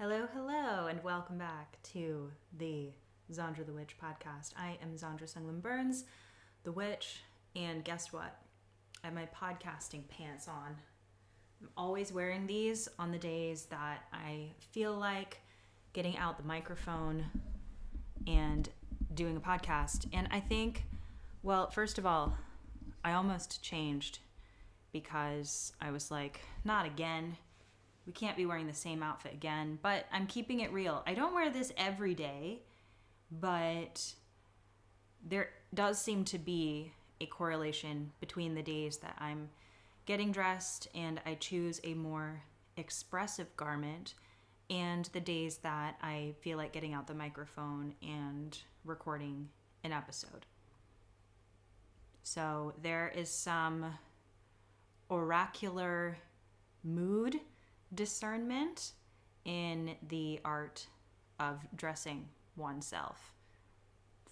Hello, and welcome back to the Zandra the Witch podcast. I am Zandra Sunglin Burns, the witch, and guess what? I have my podcasting pants on. I'm always wearing these on the days that I feel like getting out the microphone and doing a podcast. And I think, well, first of all, I almost changed because I was like, not again. We can't be wearing the same outfit again, but I'm keeping it real. I don't wear this every day, but there does seem to be a correlation between the days that I'm getting dressed and I choose a more expressive garment and the days that I feel like getting out the microphone and recording an episode. So there is some oracular mood discernment in the art of dressing oneself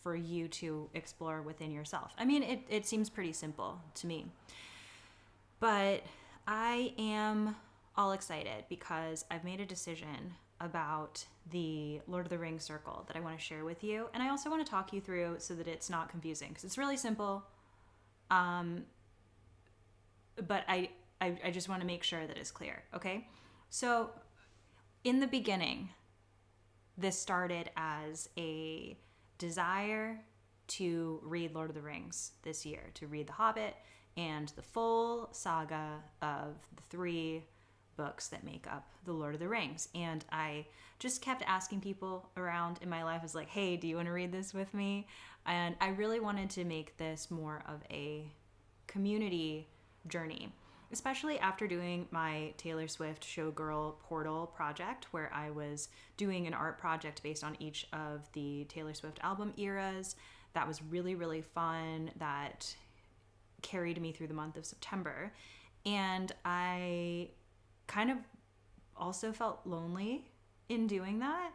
for you to explore within yourself. I mean, it seems pretty simple to me. But I am all excited because I've made a decision about the Lord of the Rings circle that I want to share with you. And I also want to talk you through so that it's not confusing because it's really simple. But I just want to make sure that it's clear, okay? So in the beginning, this started as a desire to read Lord of the Rings this year, to read The Hobbit and the full saga of the 3 books that make up the Lord of the Rings. And I just kept asking people around in my life, I was like, hey, do you want to read this with me? And I really wanted to make this more of a community journey, especially after doing my Taylor Swift Showgirl Portal project, where I was doing an art project based on each of the Taylor Swift album eras. That was really, really fun. That carried me through the month of September. And I kind of also felt lonely in doing that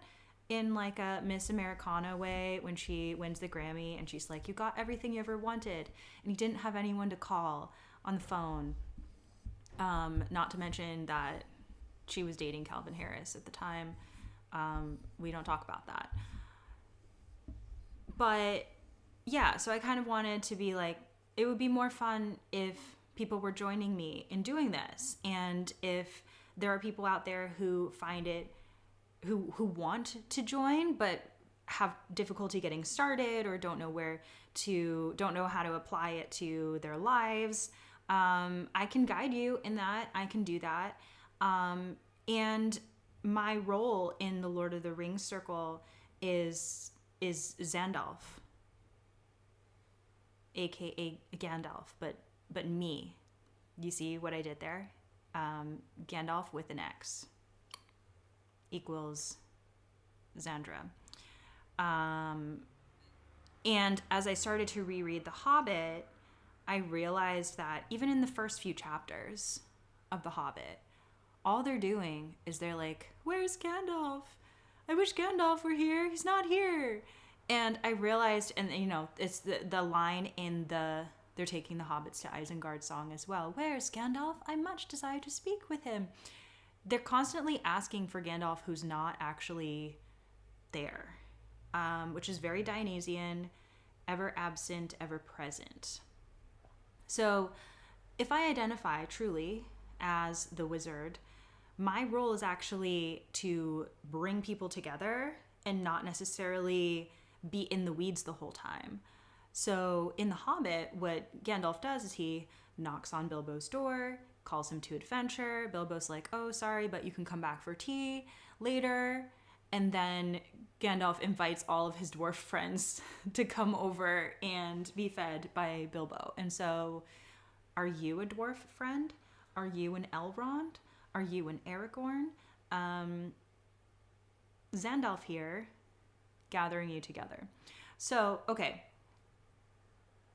in like a Miss Americana way when she wins the Grammy and she's like, you got everything you ever wanted. And you didn't have anyone to call on the phone. Not to mention that she was dating Calvin Harris at the time. We don't talk about that. But yeah, so I kind of wanted to be like, it would be more fun if people were joining me in doing this. And if there are people out there who find it, who want to join, but have difficulty getting started or don't know how to apply it to their lives, I can guide you in that. I can do that. And my role in the Lord of the Rings circle is Zandalf, aka Gandalf, but me. You see what I did there? Gandalf with an X equals Zandra. And as I started to reread The Hobbit, I realized that even in the first few chapters of The Hobbit, all they're doing is they're like, where's Gandalf? I wish Gandalf were here. He's not here. And I realized, and you know, it's the line in they're taking the hobbits to Isengard song as well. Where's Gandalf? I much desire to speak with him. They're constantly asking for Gandalf who's not actually there, which is very Dionysian, ever absent, ever present. So if I identify truly as the wizard, my role is actually to bring people together and not necessarily be in the weeds the whole time. So in The Hobbit, what Gandalf does is he knocks on Bilbo's door, calls him to adventure. Bilbo's like, oh, sorry, but you can come back for tea later. And then Gandalf invites all of his dwarf friends to come over and be fed by Bilbo. And so, are you a dwarf friend? Are you an Elrond? Are you an Aragorn? Zandalf here, gathering you together. So, okay.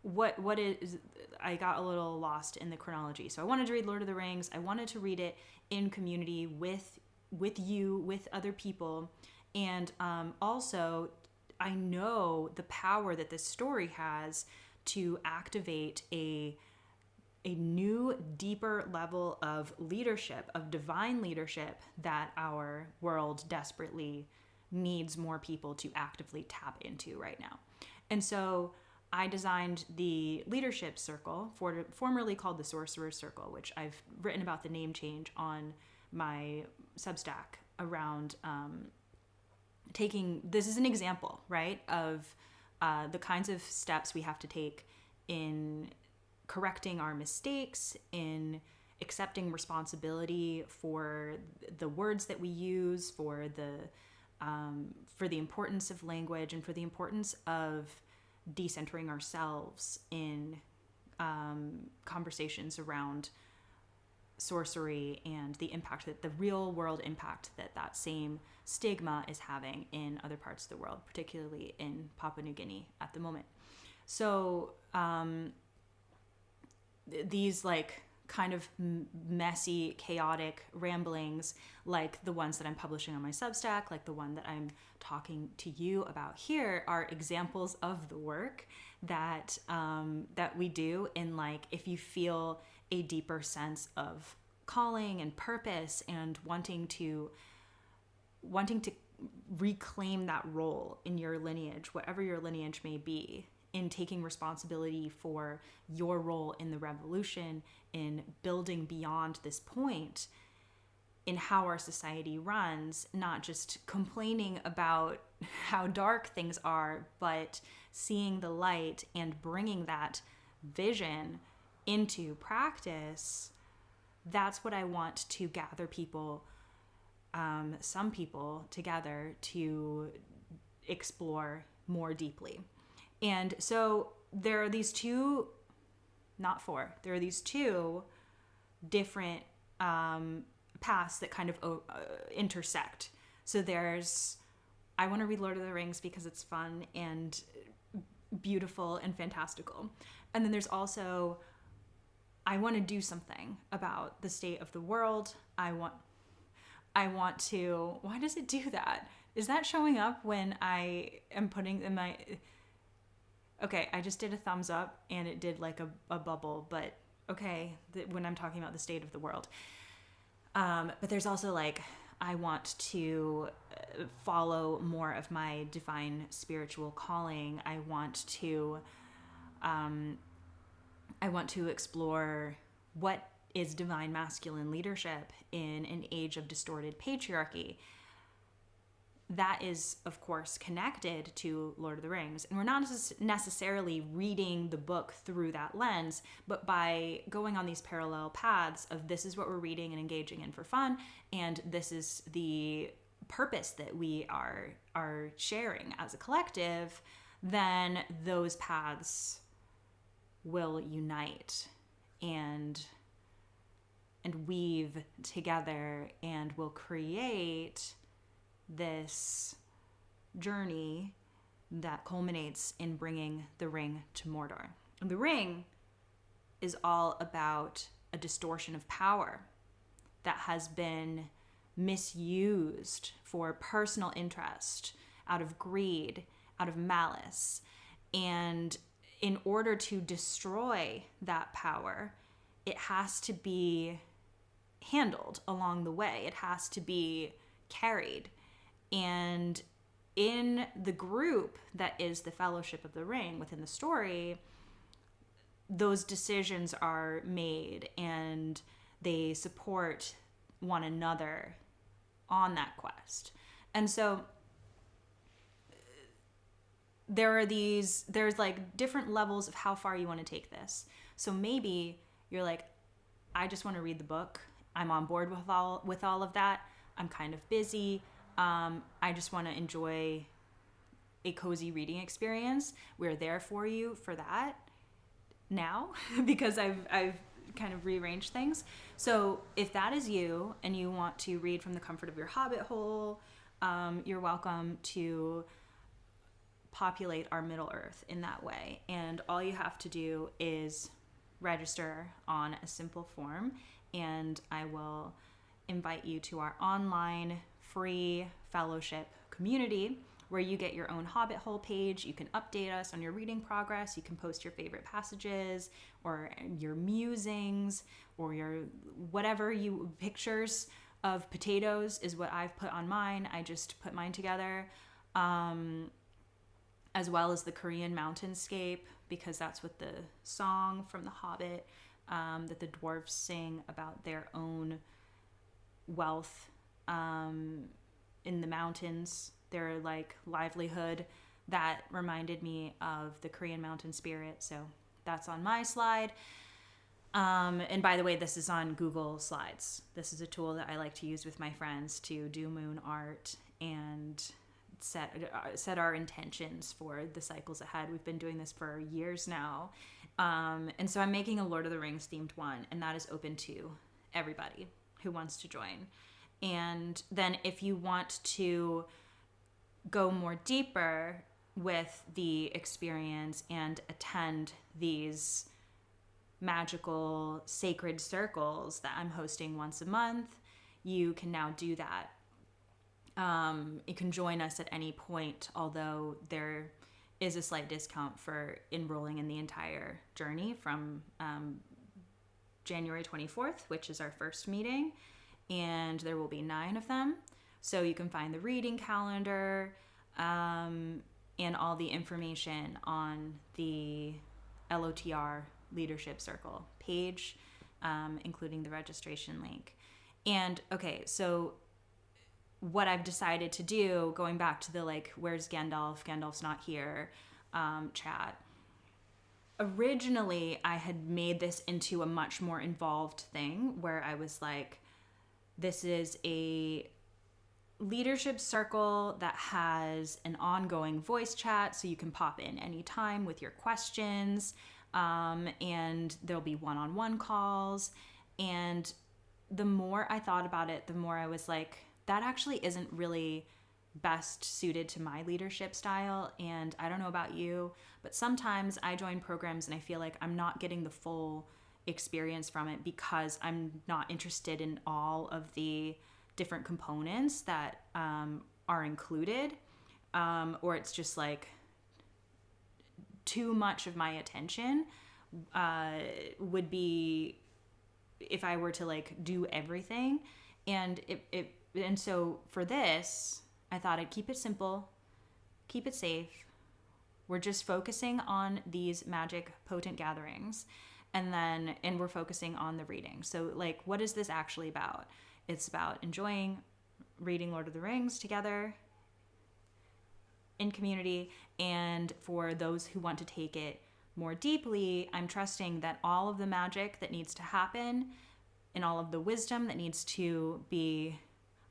What is, I got a little lost in the chronology. So I wanted to read Lord of the Rings. I wanted to read it in community with you, with other people. And also, I know the power that this story has to activate a a new, deeper level of leadership, of divine leadership, that our world desperately needs more people to actively tap into right now. And so I designed the Leadership Circle, formerly called the Sorcerer Circle, which I've written about the name change on my Substack around this is an example, right, of the kinds of steps we have to take in correcting our mistakes, in accepting responsibility for the words that we use, for the importance of language, and for the importance of decentering ourselves in conversations around sorcery and the impact, that the real world impact that same stigma is having in other parts of the world, particularly in Papua New Guinea at the moment. So these like kind of messy, chaotic ramblings, like the ones that I'm publishing on my Substack, like the one that I'm talking to you about here, are examples of the work that we do. In like, if you feel a deeper sense of calling and purpose and wanting to reclaim that role in your lineage, whatever your lineage may be, in taking responsibility for your role in the revolution, in building beyond this point in how our society runs, not just complaining about how dark things are, but seeing the light and bringing that vision into practice. That's what I want to gather people, some people together to explore more deeply. And so there are these two different paths that kind of intersect. So there's, I want to read Lord of the Rings because it's fun and beautiful and fantastical. And then there's also, I want to do something about the state of the world. I want to, why does it do that? Is that showing up when I am putting in my... Okay, I just did a thumbs up and it did like a bubble, but okay, when I'm talking about the state of the world. But there's also like, I want to follow more of my divine spiritual calling. I want to explore what is divine masculine leadership in an age of distorted patriarchy. That is, of course, connected to Lord of the Rings. And we're not necessarily reading the book through that lens, but by going on these parallel paths of this is what we're reading and engaging in for fun, and this is the purpose that we are sharing as a collective, then those paths will unite and weave together and will create this journey that culminates in bringing the ring to Mordor. And the ring is all about a distortion of power that has been misused for personal interest, out of greed, out of malice. And in order to destroy that power, it has to be handled along the way. It has to be carried. And in the group that is the Fellowship of the Ring within the story, those decisions are made and they support one another on that quest. And so there's like different levels of how far you want to take this. So maybe you're like, I just want to read the book. I'm on board with all of that. I'm kind of busy. I just want to enjoy a cozy reading experience. We're there for you for that now because I've kind of rearranged things. So if that is you and you want to read from the comfort of your hobbit hole, you're welcome to populate our Middle Earth in that way. And all you have to do is register on a simple form, and I will invite you to our online free fellowship community where you get your own Hobbit Hole page. You can update us on your reading progress. You can post your favorite passages or your musings or your whatever pictures of potatoes is what I've put on mine. I just put mine together, as well as the Korean mountainscape, because that's what the song from The Hobbit that the dwarves sing about their own wealth in the mountains, their like livelihood. That reminded me of the Korean mountain spirit. So that's on my slide. And by the way, this is on Google Slides. This is a tool that I like to use with my friends to do moon art and set our intentions for the cycles ahead. We've been doing this for years now. And so I'm making a Lord of the Rings themed one, and that is open to everybody who wants to join. And then if you want to go more deeper with the experience and attend these magical sacred circles that I'm hosting once a month, you can now do that. You can join us at any point, although there is a slight discount for enrolling in the entire journey from January 24th, which is our first meeting, and there will be 9 of them. So you can find the reading calendar and all the information on the LOTR Leadership Circle page, including the registration link. And okay, so what I've decided to do, going back to the like, where's Gandalf? Gandalf's not here chat. Originally, I had made this into a much more involved thing where I was like, this is a leadership circle that has an ongoing voice chat, so you can pop in anytime with your questions, and there'll be one-on-one calls. And the more I thought about it, the more I was like, that actually isn't really best suited to my leadership style. And I don't know about you, but sometimes I join programs and I feel like I'm not getting the full experience from it because I'm not interested in all of the different components that are included, or it's just like too much of my attention would be if I were to like do everything. And so for this, I thought I'd keep it simple, keep it safe. We're just focusing on these magic potent gatherings, and we're focusing on the reading. So like, what is this actually about? It's about enjoying reading Lord of the Rings together in community. And for those who want to take it more deeply, I'm trusting that all of the magic that needs to happen and all of the wisdom that needs to be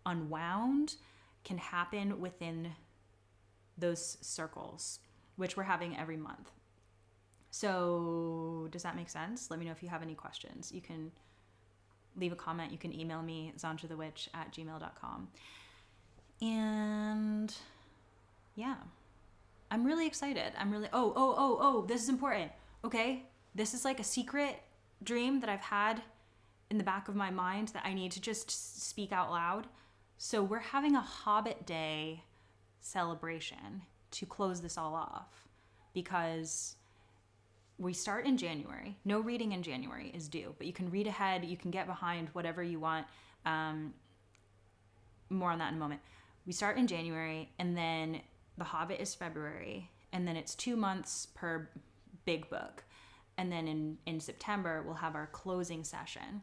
unwound can happen within those circles, which we're having every month. So does that make sense? Let me know if you have any questions. You can leave a comment. You can email me, zandrathewitch@gmail.com. And yeah, I'm really excited. This is important. Okay. This is like a secret dream that I've had in the back of my mind that I need to just speak out loud. So we're having a Hobbit Day celebration to close this all off, because we start in January. No reading in January is due, but you can read ahead. You can get behind whatever you want. More on that in a moment. We start in January, and then The Hobbit is February, and then it's 2 months per big book. And then in September, we'll have our closing session.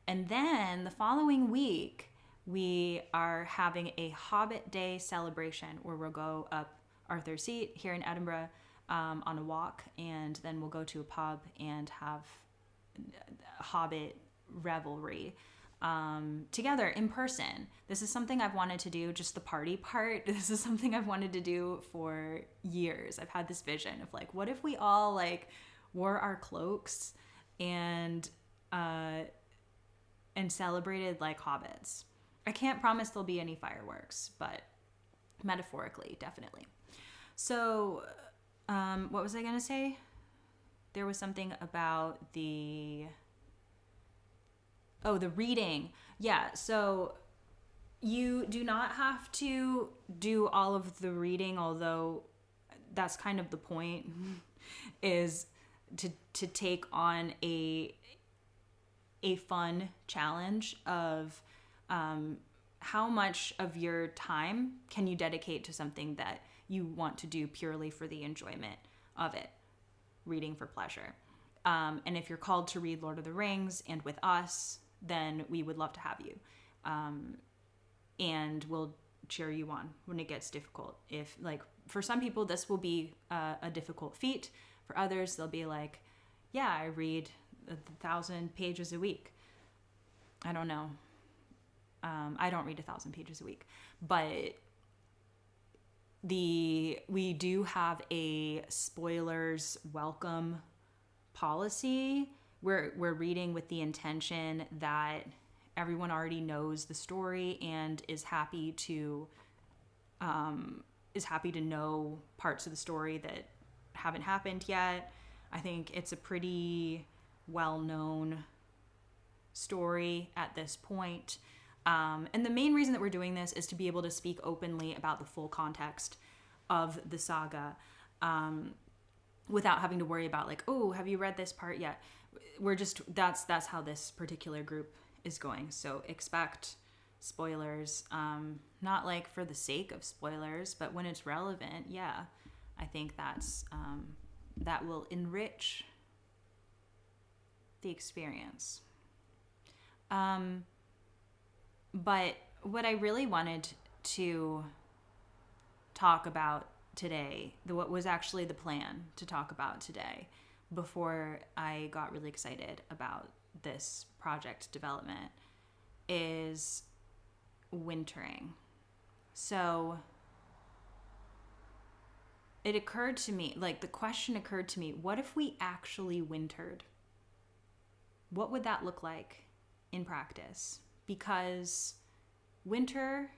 And then the following week, we are having a Hobbit Day celebration where we'll go up Arthur's Seat here in Edinburgh on a walk, and then we'll go to a pub and have Hobbit revelry together in person. This is something I've wanted to do, just the party part. This is something I've wanted to do for years. I've had this vision of like, what if we all like wore our cloaks and celebrated like hobbits. I can't promise there'll be any fireworks, but metaphorically, definitely. So, what was I going to say? There was something about the reading. Yeah, so You do not have to do all of the reading, although that's kind of the point, is to take on a fun challenge of how much of your time can you dedicate to something that you want to do purely for the enjoyment of it, reading for pleasure. And if you're called to read Lord of the Rings and with us, then we would love to have you. And we'll cheer you on when it gets difficult. If, like, for some people, this will be a difficult feat. For others, they'll be like, yeah, I read 1,000 pages a week. I don't know. I don't read 1,000 pages a week. But we do have a spoilers welcome policy. We're reading with the intention that everyone already knows the story and is happy to know parts of the story that haven't happened yet. I think it's a pretty well-known story at this point. And the main reason that we're doing this is to be able to speak openly about the full context of the saga, without having to worry about, like, oh, have you read this part yet? We're just, that's how this particular group is going. So expect spoilers, not like for the sake of spoilers, but when it's relevant. Yeah, I think that will enrich the experience. But what I really wanted to talk about today, what was actually the plan to talk about today, before I got really excited about this project development, is wintering. So it occurred to me, like the question occurred to me, what if we actually wintered? What would that look like in practice? Because winter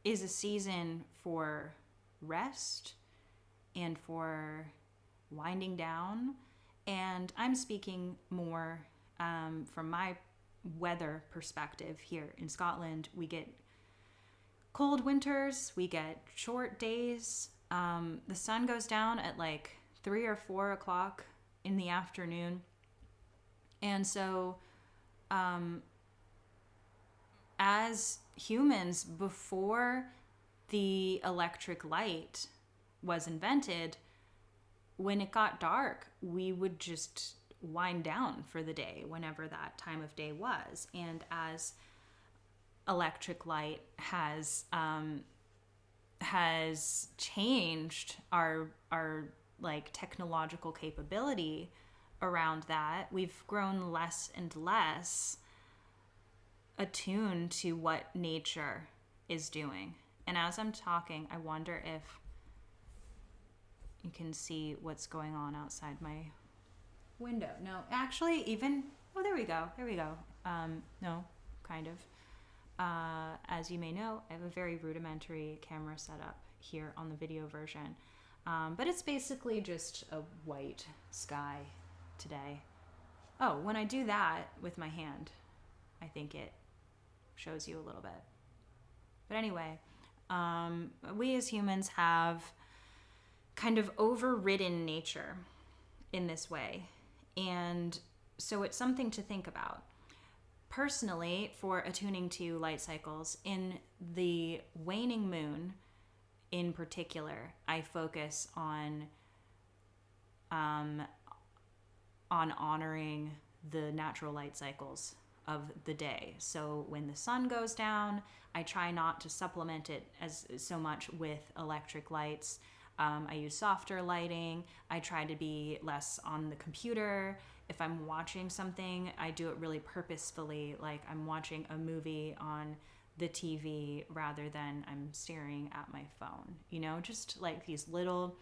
is a season for rest and for winding down. And I'm speaking more from my weather perspective here in Scotland. We get cold winters, we get short days. The sun goes down at like 3 or 4 o'clock in the afternoon. And so as humans, before the electric light was invented, when it got dark, we would just wind down for the day whenever that time of day was. And as electric light has changed our like technological capability around that, we've grown less and less attuned to what nature is doing. And as I'm talking, I wonder if you can see what's going on outside my window. No, actually, there we go. No, kind of. As you may know, I have a very rudimentary camera setup here on the video version. But it's basically just a white sky today. Oh, when I do that with my hand, I think it shows you a little bit. But anyway, we as humans have kind of overridden nature in this way. And so it's something to think about. Personally, for attuning to light cycles, in the waning moon in particular, I focus on honoring the natural light cycles of the day. So when the sun goes down, I try not to supplement it as so much with electric lights. I use softer lighting. I try to be less on the computer. If I'm watching something, I do it really purposefully, like I'm watching a movie on the TV rather than I'm staring at my phone. You know, just like these little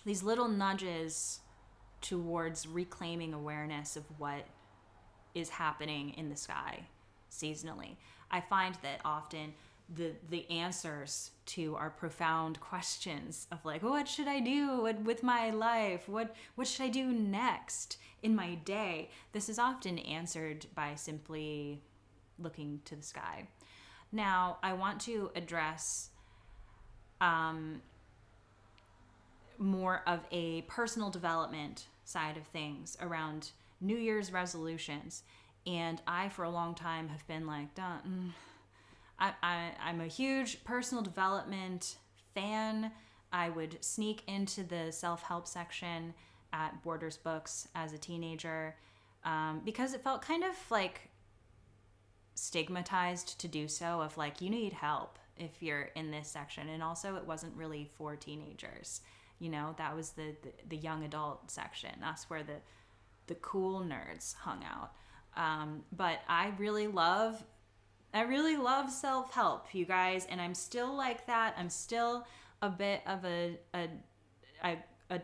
nudges towards reclaiming awareness of what is happening in the sky seasonally. I find that often the answers to our profound questions of like, what should I do with my life? What should I do next in my day? This is often answered by simply looking to the sky. Now, I want to address more of a personal development side of things around New Year's resolutions. And I, for a long time, have been like, I'm a huge personal development fan. I would sneak into the self-help section at Borders Books as a teenager because it felt kind of like stigmatized to do so, of like, you need help if you're in this section. And also it wasn't really for teenagers. You know, that was the young adult section. That's where the cool nerds hung out. But I really love self-help, you guys, and I'm still like that. I'm still a bit of a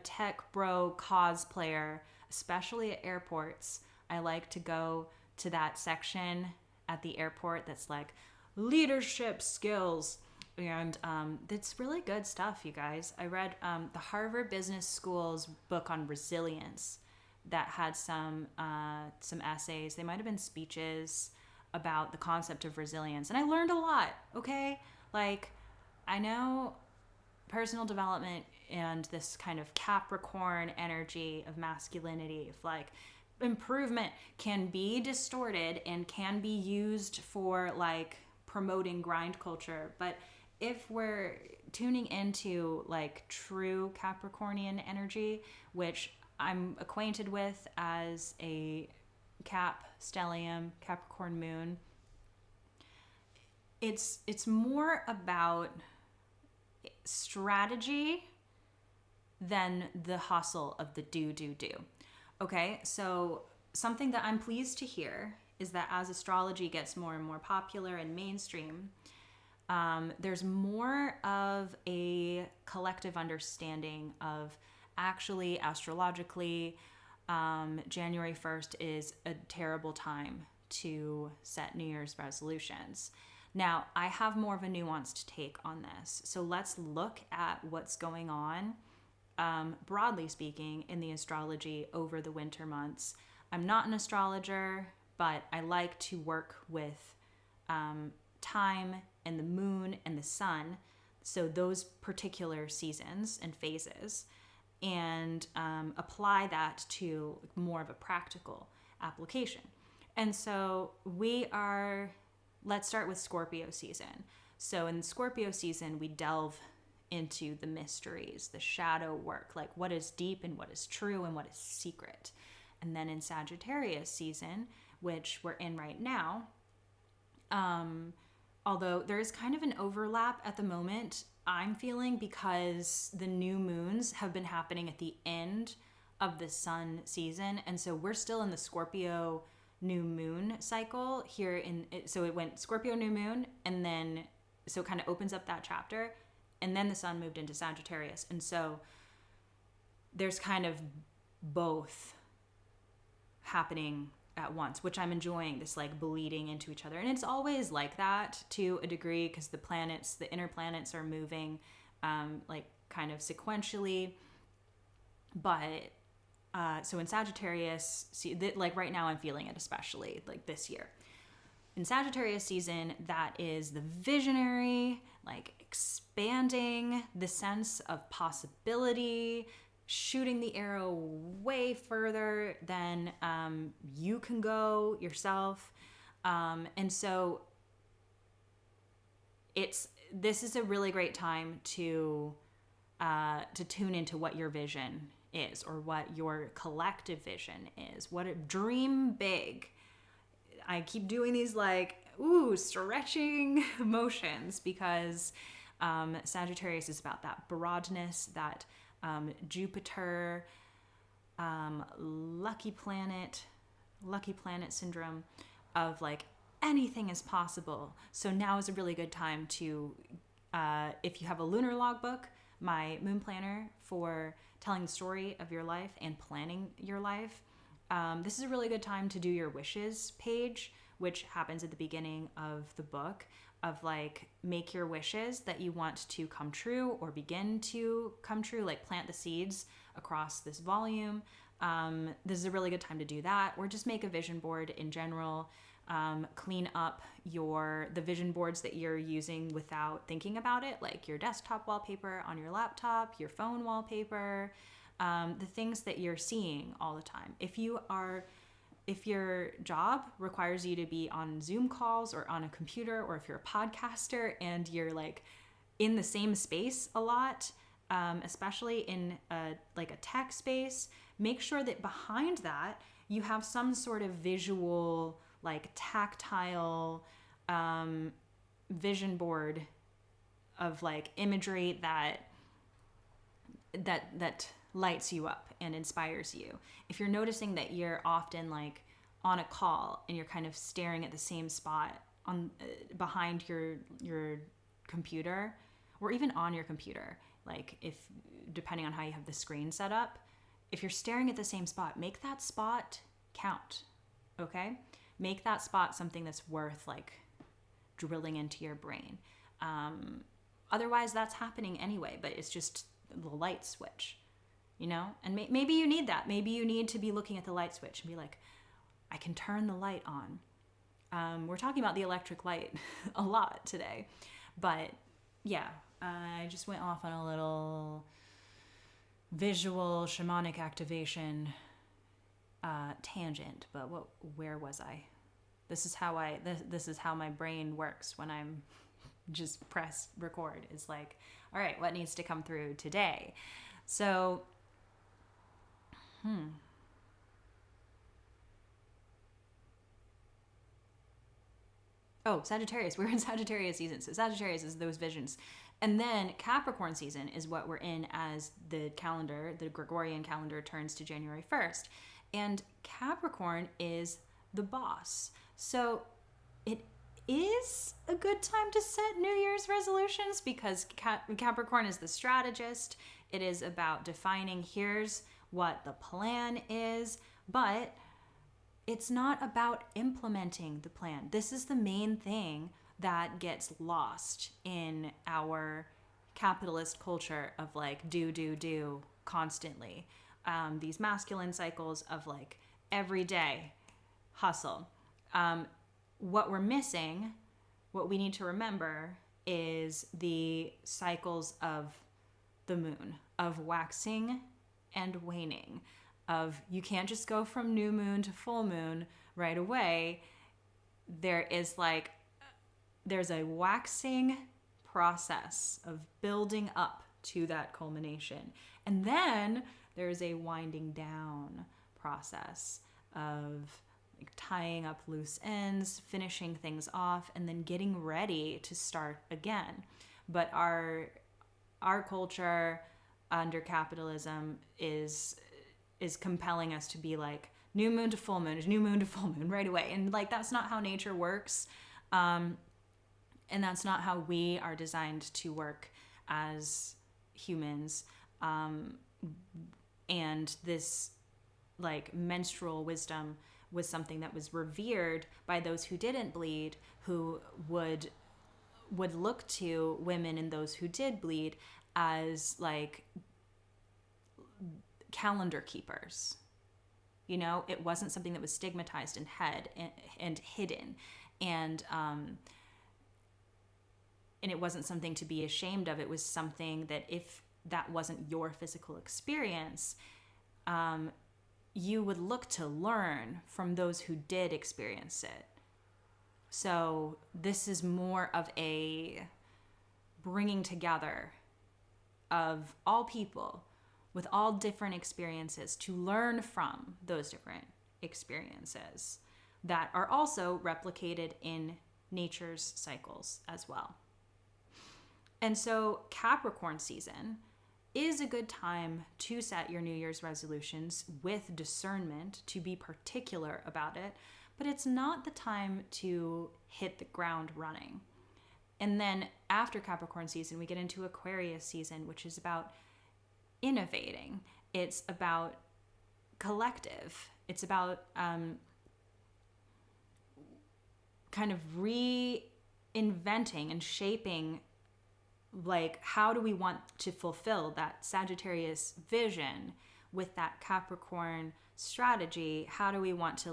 tech bro cosplayer, especially at airports. I like to go to that section at the airport that's like leadership skills. And it's really good stuff, you guys. I read the Harvard Business School's book on resilience that had some essays. They might have been speeches about the concept of resilience. And I learned a lot, okay? Like, I know personal development and this kind of Capricorn energy of masculinity, of like improvement, can be distorted and can be used for like promoting grind culture. But if we're tuning into like true Capricornian energy, which I'm acquainted with as a Cap stellium, Capricorn moon, it's more about strategy than the hustle of the do. Okay, so something that I'm pleased to hear is that as astrology gets more and more popular and mainstream, there's more of a collective understanding of actually astrologically, January 1st is a terrible time to set New Year's resolutions. Now, I have more of a nuanced take on this. So let's look at what's going on, broadly speaking, in the astrology over the winter months. I'm not an astrologer, but I like to work with time and the moon and the sun, so those particular seasons and phases, and apply that to more of a practical application. And so let's start with Scorpio season. So in Scorpio season, we delve into the mysteries, the shadow work, like what is deep and what is true and what is secret. And then in Sagittarius season, which we're in right now, although there is kind of an overlap at the moment, I'm feeling, because the new moons have been happening at the end of the sun season. And so we're still in the Scorpio new moon cycle here so it went Scorpio new moon, and then so it kind of opens up that chapter, and then the sun moved into Sagittarius. And so there's kind of both happening at once, which I'm enjoying, this like bleeding into each other. And it's always like that to a degree, because the inner planets are moving like kind of sequentially. But so in Sagittarius, like right now I'm feeling it, especially like this year. In Sagittarius season, that is the visionary, like expanding the sense of possibility, shooting the arrow way further than you can go yourself. And so this is a really great time to tune into what your vision is, or what your collective vision is. Dream big. I keep doing these like, stretching motions, because Sagittarius is about that broadness, that Jupiter, lucky planet syndrome of like anything is possible. So now is a really good time to, if you have a lunar logbook, my moon planner for telling the story of your life and planning your life, this is a really good time to do your wishes page, which happens at the beginning of the book, of like, make your wishes that you want to come true or begin to come true, like plant the seeds across this volume. This is a really good time to do that, or just make a vision board in general. Clean up the vision boards that you're using without thinking about it, like your desktop wallpaper on your laptop, your phone wallpaper, the things that you're seeing all the time. If your job requires you to be on Zoom calls or on a computer, or if you're a podcaster and you're like in the same space a lot, especially in a tech space, make sure that behind that you have some sort of visual, like tactile vision board of like imagery that lights you up and inspires you. If you're noticing that you're often like on a call and you're kind of staring at the same spot on behind your computer, or even on your computer, like if depending on how you have the screen set up, if you're staring at the same spot, make that spot count. Okay? Make that spot something that's worth like drilling into your brain. Otherwise, that's happening anyway, but it's just the light switch, you know? And maybe you need that. Maybe you need to be looking at the light switch and be like, I can turn the light on. We're talking about the electric light a lot today. But yeah, I just went off on a little visual shamanic activation tangent, but where was I? This is how my brain works when I'm just press record. Is like, all right, what needs to come through today? So, Oh, Sagittarius. We're in Sagittarius season. So Sagittarius is those visions. And then Capricorn season is what we're in as the Gregorian calendar turns to January 1st. And Capricorn is the boss. So it is a good time to set New Year's resolutions because Capricorn is the strategist. It is about defining here's what the plan is, but it's not about implementing the plan. This is the main thing that gets lost in our capitalist culture of like do constantly. These masculine cycles of like everyday hustle. What we're missing, what we need to remember is the cycles of the moon, of waxing and waning, of you can't just go from new moon to full moon right away. There's a waxing process of building up to that culmination. And then there's a winding down process of like tying up loose ends, finishing things off, and then getting ready to start again. But our culture under capitalism is compelling us to be like new moon to full moon, new moon to full moon right away. And like that's not how nature works. And that's not how we are designed to work as humans. And this like menstrual wisdom was something that was revered by those who didn't bleed, who would look to women and those who did bleed as like calendar keepers. You know, it wasn't something that was stigmatized and hidden. And it wasn't something to be ashamed of. It was something that if that wasn't your physical experience, you would look to learn from those who did experience it. So this is more of a bringing together of all people with all different experiences to learn from those different experiences that are also replicated in nature's cycles as well. And so Capricorn season is a good time to set your New Year's resolutions with discernment, to be particular about it, but it's not the time to hit the ground running. And then after Capricorn season, we get into Aquarius season, which is about innovating. It's about collective. It's about kind of reinventing and shaping, like, how do we want to fulfill that Sagittarius vision with that Capricorn strategy? How do we want to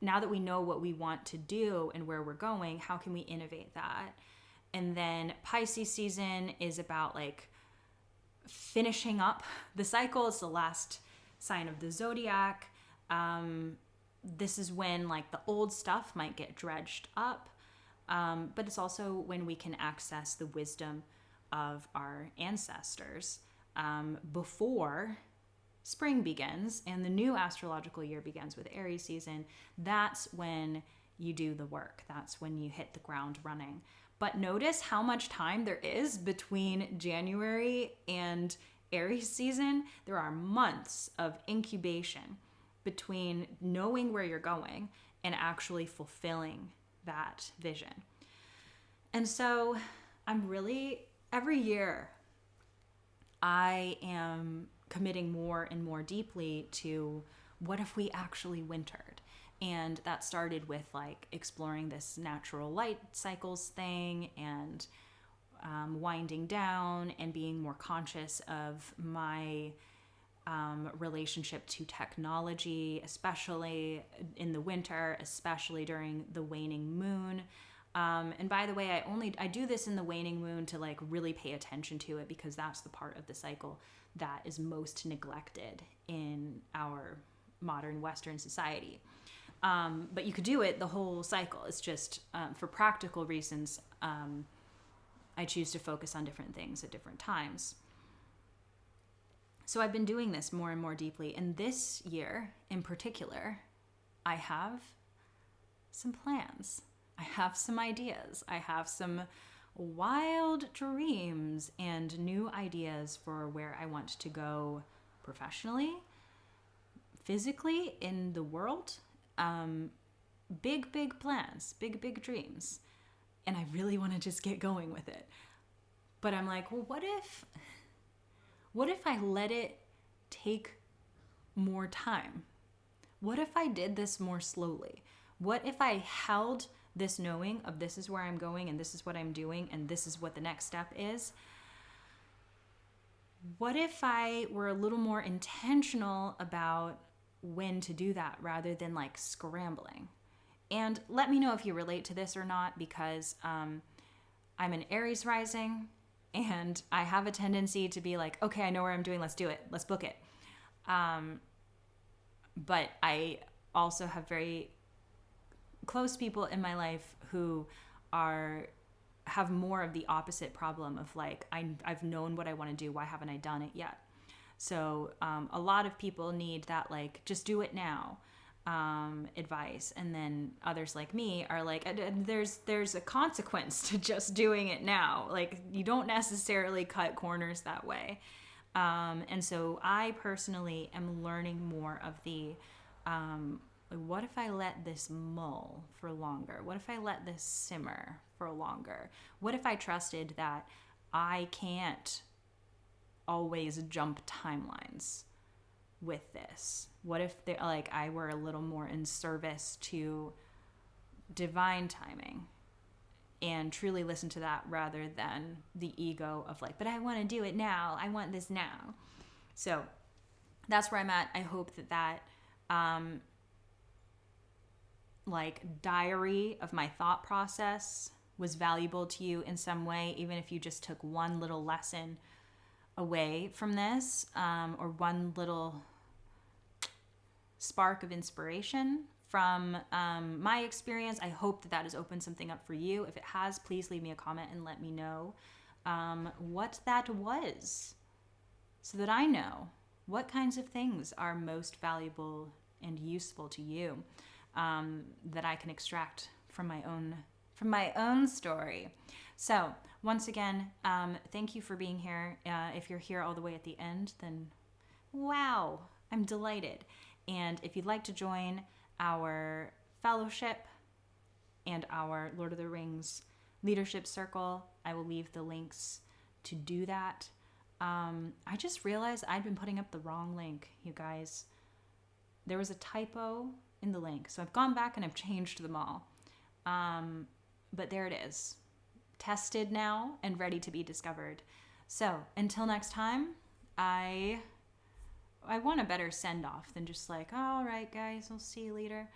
now that we know what we want to do and where we're going, how can we innovate that? And then Pisces season is about like finishing up the cycle. It's the last sign of the zodiac. This is when like the old stuff might get dredged up, but it's also when we can access the wisdom of our ancestors before spring begins and the new astrological year begins with Aries season. That's when you do the work. That's when you hit the ground running. But notice how much time there is between January and Aries season. There are months of incubation between knowing where you're going and actually fulfilling that vision. And so every year, I am committing more and more deeply to what if we actually wintered? And that started with like exploring this natural light cycles thing and winding down and being more conscious of my relationship to technology, especially in the winter, especially during the waning moon. And by the way, I do this in the waning moon to like really pay attention to it because that's the part of the cycle that is most neglected in our modern Western society. But you could do it the whole cycle. It's just for practical reasons, I choose to focus on different things at different times. So I've been doing this more and more deeply. And this year in particular, I have some plans. I have some ideas. I have some wild dreams and new ideas for where I want to go professionally, physically, in the world. Big plans, big dreams. And I really want to just get going with it. But I'm like, well, what if I let it take more time? What if I did this more slowly? What if I held this knowing of this is where I'm going and this is what I'm doing and this is what the next step is? What if I were a little more intentional about when to do that rather than like scrambling? And let me know if you relate to this or not, because I'm an Aries rising and I have a tendency to be like, okay, I know where I'm doing, let's do it, let's book it. But I also have very close people in my life who have more of the opposite problem of like, I've known what I want to do, why haven't I done it yet? So a lot of people need that like, just do it now advice. And then others like me are like, there's a consequence to just doing it now. Like you don't necessarily cut corners that way. And so I personally am learning more of the, what if I let this mull for longer? What if I let this simmer for longer? What if I trusted that I can't always jump timelines with this? What if I were a little more in service to divine timing and truly listen to that rather than the ego of like, but I want to do it now. I want this now. So that's where I'm at. I hope that like diary of my thought process was valuable to you in some way, even if you just took one little lesson away from this, or one little spark of inspiration from my experience. I hope that has opened something up for you. If it has, please leave me a comment and let me know what that was, so that I know what kinds of things are most valuable and useful to you, that I can extract from my own story. So once again, thank you for being here. If you're here all the way at the end, then wow, I'm delighted. And if you'd like to join our fellowship and our Lord of the Rings Leadership Circle, I will leave the links to do that. I just realized I'd been putting up the wrong link, you guys. There was a typo in the link, so I've gone back and I've changed them all. But there it is. Tested now and ready to be discovered. So until next time, I want a better send off than just like, all right, guys, I'll see you later.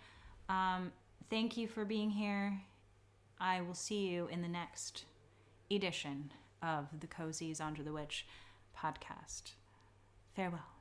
Thank you for being here. I will see you in the next edition of the Cozy's Under the Witch podcast. Farewell.